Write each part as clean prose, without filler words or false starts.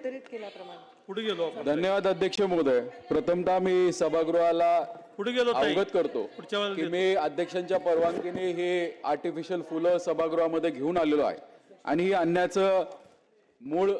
वितरित केल्याप्रमाणे. पुढे गेलो आपण. धन्यवाद अध्यक्ष महोदय. प्रथमतः मी सभागृहाला पुढे गेलो ताई. अवगत करतो पुढच्या वेळेला की मी अध्यक्षांच्या परवानगीने हे आर्टिफिशियल फुलं सभागृहामध्ये घेऊन आलेलो आहे आणि ही आणण्याचं मूळ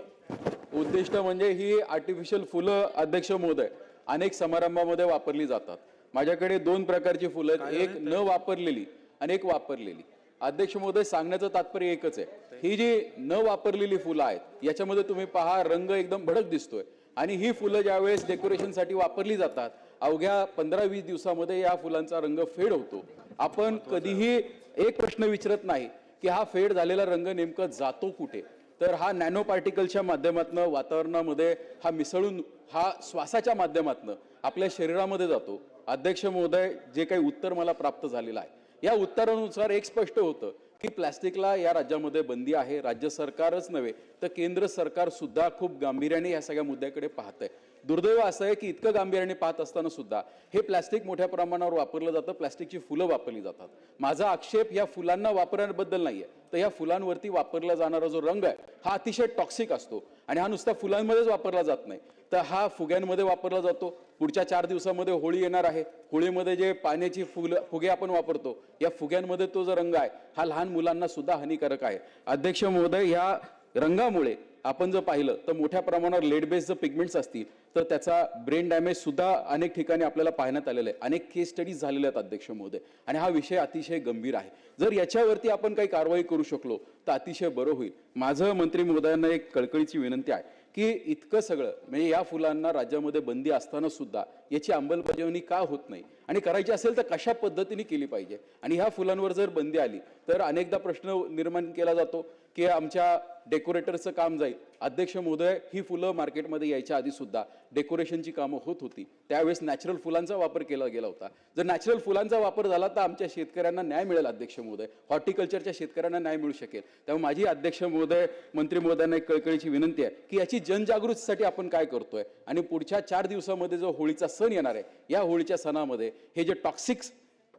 उद्दिष्ट म्हणजे ही आर्टिफिशियल फुलं अध्यक्ष महोदय अनेक समारंभामध्ये वापरली जातात. माझ्याकडे दोन प्रकारची फुलं आहेत, एक न वापरलेली आणि एक वापरलेली. अध्यक्ष महोदय, सांगण्याचं तात्पर्य एकच आहे, ही जी न वापरलेली फुलं आहेत याच्यामध्ये तुम्ही पहा रंग एकदम भडक दिसतोय आणि ही फुलं ज्यावेळेस डेकोरेशनसाठी वापरली जातात अवघ्या 15-20 दिवसामध्ये या फुलांचा रंग फेड होतो. आपण कधीही एक प्रश्न विचारत नाही की हा फेड झालेला रंग नेमकं जातो कुठे, तर हा नॅनो पार्टिकलच्या माध्यमातून वातावरणामध्ये हा मिसळून हा श्वासाच्या माध्यमातून आपल्या शरीरामध्ये जातो. अध्यक्ष महोदय, जे काही उत्तर मला प्राप्त झालेलं आहे या उत्तरानुसार एक स्पष्ट होतं की प्लास्टिकला या राज्यामध्ये बंदी आहे. राज्य सरकारच नव्हे तर केंद्र सरकार सुद्धा खूप गांभीर्याने या सगळ्या मुद्द्याकडे पाहतंय. दुर्दैव असं आहे की इतकं गांभीर्याने पाहत असताना सुद्धा हे प्लास्टिक मोठ्या प्रमाणावर वापरलं जातं, प्लास्टिकची फुलं वापरली जातात. माझा आक्षेप या फुलांना वापरण्याबद्दल नाहीये, तर या फुलांवरती वापरला जाणारा जो रंग आहे हा अतिशय टॉक्सिक असतो आणि हा नुसता फुलांमध्येच वापरला जात नाही तर हा फुग्यांमध्ये वापरला जातो. पुढच्या 4 दिवसामध्ये होळी येणार आहे. होळीमध्ये जे पाण्याची फुगे आपण वापरतो या फुग्यांमध्ये तो जो रंग आहे हा लहान मुलांना सुद्धा हानिकारक आहे. अध्यक्ष महोदय, या रंगामुळे आपण जर पाहिलं तर मोठ्या प्रमाणावर लेड बेस्ड जर पिगमेंट्स असतील तर त्याचा ब्रेन डॅमेज सुद्धा अनेक ठिकाणी आपल्याला पाहण्यात आलेलं आहे. अनेक केस स्टडीज झालेल्या आहेत अध्यक्ष महोदय आणि हा विषय अतिशय गंभीर आहे. जर याच्यावरती आपण काही कारवाई करू शकलो तर अतिशय बरं होईल. माझं मंत्री महोदयांना एक कळकळीची विनंती आहे की इतकं सगळं म्हणजे या फुलांना राज्यामध्ये बंदी असताना सुद्धा याची अंमलबजावणी का होत नाही आणि करायची असेल तर कशा पद्धतीने केली पाहिजे. आणि ह्या फुलांवर जर बंदी आली तर अनेकदा प्रश्न निर्माण केला जातो की आमच्या डेकोरेटरचं काम जाईल. अध्यक्ष महोदय, ही फुलं मार्केटमध्ये यायच्या आधी सुद्धा डेकोरेशनची कामं होत होती, त्यावेळेस नॅचरल फुलांचा वापर केला गेला होता. जर नॅचरल फुलांचा वापर झाला तर आमच्या शेतकऱ्यांना न्याय मिळेल अध्यक्ष महोदय, हॉर्टिकल्चरच्या शेतकऱ्यांना न्याय मिळू शकेल. त्यामुळे माझी अध्यक्ष महोदय मंत्री महोदयांना एक कळकळीची विनंती आहे की याची जनजागृतीसाठी आपण काय करतोय आणि पुढच्या 4 दिवसामध्ये जो होळीचा सण येणार आहे या होळीच्या सणामध्ये हे जे टॉक्सिक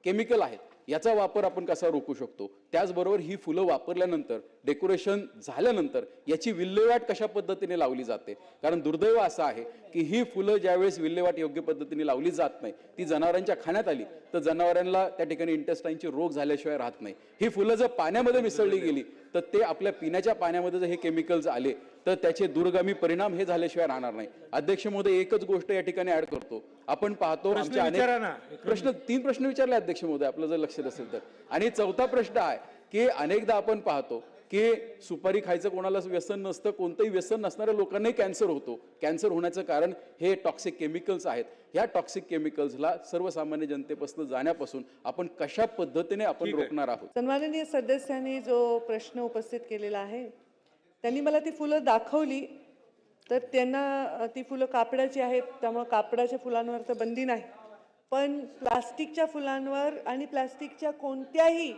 केमिकल आहेत याचा वापर आपण कसा रोखू शकतो. त्याचबरोबर ही फुलं वापरल्यानंतर डेकोरेशन झाल्यानंतर याची विल्हेवाट कशा पद्धतीने लावली जाते, कारण दुर्दैव असं आहे की ही फुलं ज्यावेळेस विल्हेवाट योग्य पद्धतीने लावली जात नाही ती जनावरांच्या खाण्यात आली तर जनावरांना त्या ठिकाणी इंटेस्टाईनचे रोग झाल्याशिवाय राहत नाही. ही फुलं जर पाण्यामध्ये मिसळली गेली तर ते आपल्या पिण्याच्या पाण्यामध्ये जर हे केमिकल्स आले तर त्याचे दूरगामी परिणाम हे झाल्याशिवाय राहणार नाही. अध्यक्ष महोदय, एकच गोष्ट या ठिकाणी ऍड करतो. आपण पाहतो आमच्या अनेक प्रश्न 3 प्रश्न विचारले अध्यक्ष महोदय आपलं जर लक्ष असेल तर. आणि 4था प्रश्न आहे की अनेकदा आपण पाहतो की सुपारी खायचं कोणाला व्यसन नसतं, कोणतंही व्यसन नसणाऱ्या लोकांनाही कॅन्सर होतो. कॅन्सर होण्याचं कारण हे टॉक्सिक केमिकल्स आहेत. ह्या टॉक्सिक केमिकल्सला सर्वसामान्य जनतेपासून जाण्यापासून आपण कशा पद्धतीने आपण रोखणार आहोत. सन्माननीय सदस्यांनी जो प्रश्न उपस्थित केलेला आहे त्यांनी मला ती फुलं दाखवली तर त्यांना ती फुलं कापडाची आहेत त्यामुळे कापडाच्या फुलांवर तर बंदी नाही, पण प्लास्टिकच्या फुलांवर आणि प्लास्टिकच्या कोणत्याही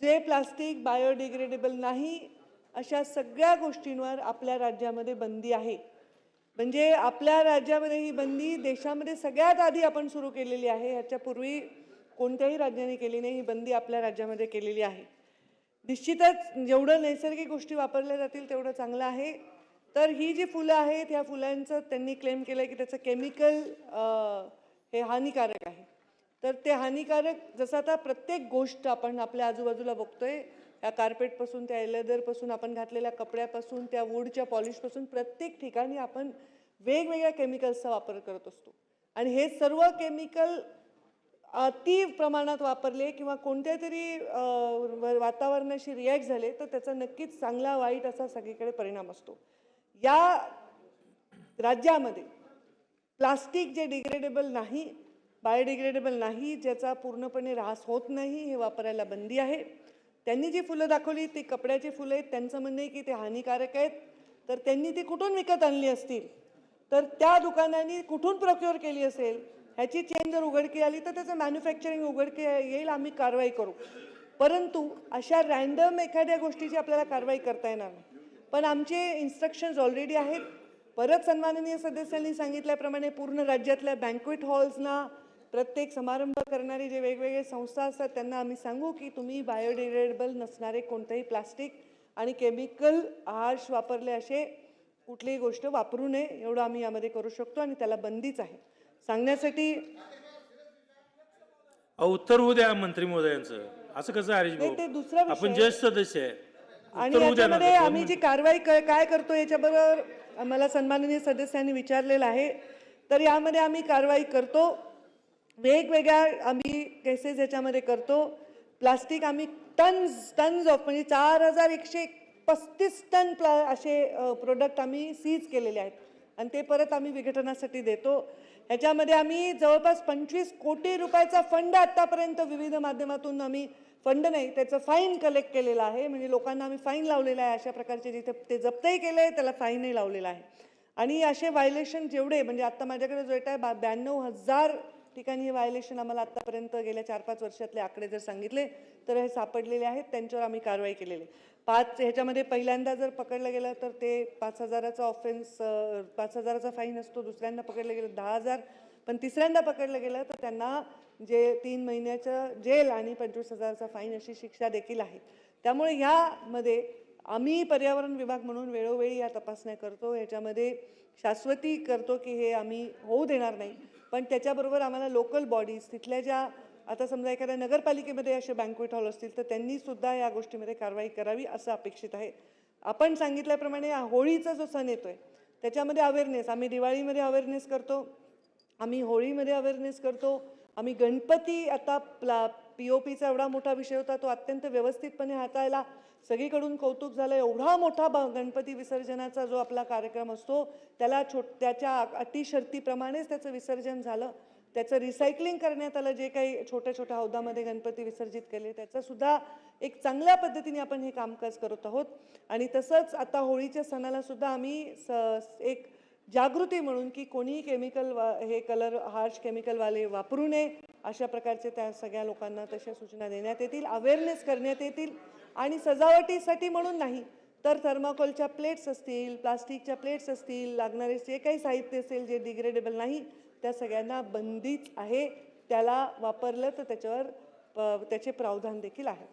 जे प्लास्टिक बायोडिग्रेडेबल नाही अशा सगळ्या गोष्टींवर आपल्या राज्यामध्ये बंदी आहे. म्हणजे आपल्या राज्यामध्ये ही बंदी देशामध्ये सगळ्यात आधी आपण सुरू केलेली आहे. ह्याच्यापूर्वी कोणत्याही राज्याने केली नाही. ही बंदी आपल्या राज्यामध्ये केलेली आहे. निश्चितच जेवढं नैसर्गिक गोष्टी वापरल्या जातील तेवढं चांगलं आहे. तर ही जी फुलं आहेत ह्या फुलांचं त्यांनी क्लेम केलं की त्याचं केमिकल हे हानिकारक आहे. तर ते हानिकारक जसं आता प्रत्येक गोष्ट आपण आपल्या आजूबाजूला बघतोय, त्या कार्पेटपासून त्या लेदरपासून आपण घातलेल्या कपड्यापासून त्या वूडच्या पॉलिशपासून प्रत्येक ठिकाणी आपण वेगवेगळ्या केमिकल्सचा वापर करत असतो आणि हे सर्व केमिकल अति प्रमाणात वापरले किंवा कोणत्या तरी वातावरणाशी रिॲक्ट झाले तर त्याचा नक्कीच चांगला वाईट असा सगळीकडे परिणाम असतो. या राज्यामध्ये प्लास्टिक जे डिग्रेडेबल नाही, बायोडिग्रेडेबल नाही, ज्याचा पूर्णपणे ऱ्हास होत नाही, हे वापरायला बंदी आहे. त्यांनी जी फुलं दाखवली ती कपड्याची फुलं आहेत. त्यांचं म्हणणं आहे की ते हानिकारक आहेत. तर त्यांनी ती कुठून विकत आणली असतील तर त्या दुकानांनी कुठून प्रोक्युअर केली असेल ह्याची चेन जर उघडकी आली तर त्याचं मॅन्युफॅक्चरिंग उघडकी येईल, आम्ही कारवाई करू. परंतु अशा रँडम एखाद्या गोष्टीची आपल्याला कारवाई करता येणार नाही. पण आमचे इन्स्ट्रक्शन्स ऑलरेडी आहेत. परत सन्माननीय सदस्यांनी सांगितल्याप्रमाणे पूर्ण राज्यातल्या बँक्वेट हॉल्सना प्रत्येक समारंभ करणारी जे वेगवेगळे संस्था असतात त्यांना आम्ही सांगू की तुम्ही बायोडिग्रेडेबल नसणारे कोणतेही प्लास्टिक आणि केमिकल हार्श वापरले असे कुठलीही गोष्ट वापरू नये एवढं आम्ही यामध्ये करू शकतो आणि त्याला बंदीच आहे सांगण्यासाठी. उत्तर होऊ द्या मंत्री महोदयांचं. असं कसं हरीश नाही, ते दुसरा भाऊ, विषय आपण आहे. ज्येष्ठ सदस्य आहे. आणि उत्तर होऊ द्या ना. याच्यामध्ये आम्ही जी कारवाई काय करतो याच्याबरोबर मला सन्माननीय सदस्यांनी विचारलेलं आहे. तर यामध्ये आम्ही कारवाई करतो, वेगवेगळ्या आम्ही केसेस याच्यामध्ये करतो. प्लास्टिक आम्ही टन्स ऑफ म्हणजे 4135 टन असे प्रोडक्ट आम्ही सीज केलेले आहेत आणि ते परत आम्ही विघटनासाठी देतो. ह्याच्यामध्ये आम्ही जवळपास 25 कोटी रुपयाचा फंड आतापर्यंत विविध माध्यमातून आम्ही फंड नाही त्याचं फाईन कलेक्ट केलेलं आहे. म्हणजे लोकांना आम्ही फाईन लावलेला आहे. अशा प्रकारचे जिथे ते जप्तही केले आहे त्याला फाईनही लावलेला आहे. आणि असे व्हायलेशन जेवढे म्हणजे आता माझ्याकडे जो डेटा आहे 92,000 ठिकाणी हे व्हायलेशन आम्हाला आतापर्यंत गेल्या 4-5 वर्षातले आकडे जर सांगितले तर हे सापडलेले आहेत. त्यांच्यावर आम्ही कारवाई केलेली. 5 ह्याच्यामध्ये पहिल्यांदा जर पकडलं गेलं तर ते 5,000चा ऑफेन्स 5,000चा फाईन असतो. दुसऱ्यांदा पकडलं गेलं 10,000. पण तिसऱ्यांदा पकडलं गेलं तर त्यांना जे 3 महिन्याचं जेल आणि 25,000चा फाईन अशी शिक्षा देखील आहे. त्यामुळे ह्यामध्ये आम्ही पर्यावरण विभाग म्हणून वेळोवेळी या तपासण्या करतो. ह्याच्यामध्ये शाश्वती करतो की हे आम्ही होऊ देणार नाही. पण त्याच्याबरोबर आम्हाला लोकल बॉडीज तिथल्या ज्या आता समजा एखाद्या नगरपालिकेमध्ये असे बँक्वेट हॉल असतील तर त्यांनी सुद्धा या गोष्टीमध्ये कारवाई करावी असं अपेक्षित आहे. आपण सांगितल्याप्रमाणे होळीचा जो सण येतोय त्याच्यामध्ये अवेअरनेस आम्ही दिवाळीमध्ये अवेअरनेस करतो, आम्ही होळीमध्ये अवेअरनेस करतो, आम्ही गणपती आता POPचा एवढा मोठा विषय होता तो अत्यंत व्यवस्थितपणे हाताळला. सगळीकडून कौतुक झालं. एवढा मोठा गणपती विसर्जनाचा जो आपला कार्यक्रम असतो त्याला त्याच्या अटी शर्तीप्रमाणेच त्याचं विसर्जन झालं. त्याचं रिसायकलिंग करण्यात आलं. जे काही छोट्या छोट्या हौदामध्ये गणपती विसर्जित केले त्याचं सुद्धा एक चांगल्या पद्धतीने आपण हे कामकाज करत आहोत. आणि तसंच आता होळीच्या सणाला सुद्धा आम्ही एक जागृती म्हणून की कोणीही केमिकल हे कलर हार्श केमिकलवाले वापरू नये अशा प्रकारचे त्या सगळ्या लोकांना तशा सूचना देण्यात येतील, अवेअरनेस करण्यात येतील. आणि सजावटीसाठी म्हणून नाही तर थर्माकोलच्या प्लेट्स असतील, प्लास्टिकच्या प्लेट्स असतील, लागणारे जे काही साहित्य असेल जे डिग्रेडेबल नाही त्या सगळ्यांना बंदीच आहे. त्याला वापरलं तर त्याच्यावर त्याचे प्रावधान देखील आहे.